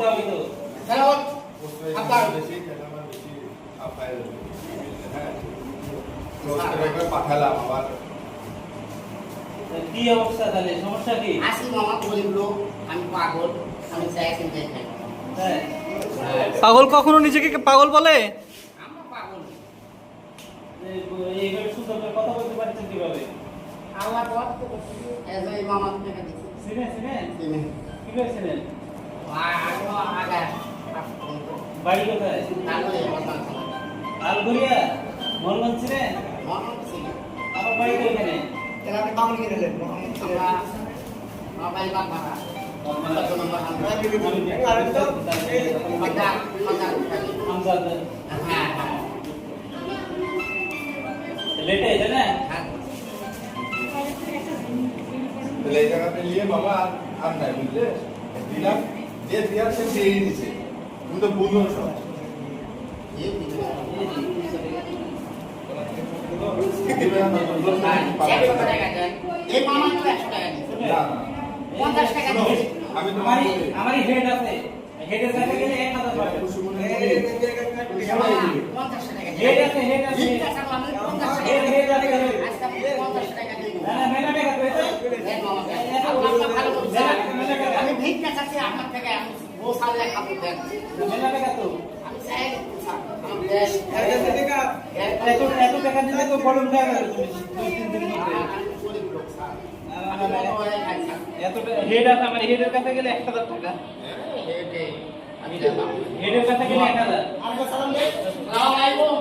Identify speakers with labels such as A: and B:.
A: হবে তো
B: আপনার
C: পাঠালাম আবার
A: কি অবস্থা তাহলে সমস্যা কি
B: আসি মামা গরিব লোক আমি পাগল আমি চাই কিনতে খাই
A: হ্যাঁ
D: পাগল কখনো নিজেকে পাগল বলে?
B: আমরা পাগল
A: এইভাবে সুন্দর করে কথা বলতে পারছেন কিভাবে?
B: আমার বড় এই মামা টাকা দিচ্ছে
A: চিনেন কি করেছিলেন?
B: আগা
A: বাড়ি কোথায়? আলগরিয়া মোহনগঞ্জ ছিলেন? আমার বাড়ি তো এখানে।
E: আপনি পাগল কিনে নেন
A: লেটে এটা না
C: তাহলে এই জায়গাতে নিয়ে বাবা আর নাই বুঝলে দিলাম যে দেওয়ার সে দিয়েই দিছে তুমি তো বুঝো সব দিবে না
B: এই মামা তো 100 টাকা দিচ্ছে
C: না
B: 50 টাকা দিচ্ছে
C: আমি তো
A: আমারই হেড আছে হেডের কাছে গেলে 1000 পাবে
B: 50 টাকা
A: হেড আছে হেড আছে
B: ঠিক আছে আমি 50 টাকা
A: হেড আছে
B: আজকে 50 টাকা দিব
A: না মেলা টাকা কইতে
B: এই মামা আপনি ভালো বলছেন আমি ভিক্ষা চাচ্ছি আপনার থেকে আমি গোসালে খাবো দেন
A: মেলা টাকা তো
B: আমি চাই আমি দেশ
A: এত টাকা দিলে তো বড় টাকা তুমি 2-3 দিন মধ্যে
B: গরিব লোক স্যার
A: এত হেড আছে আমার হেডের কাছে গেলে 1000 টাকা হেডের কাছে গেলে 1000
B: আসসালামু আলাইকুম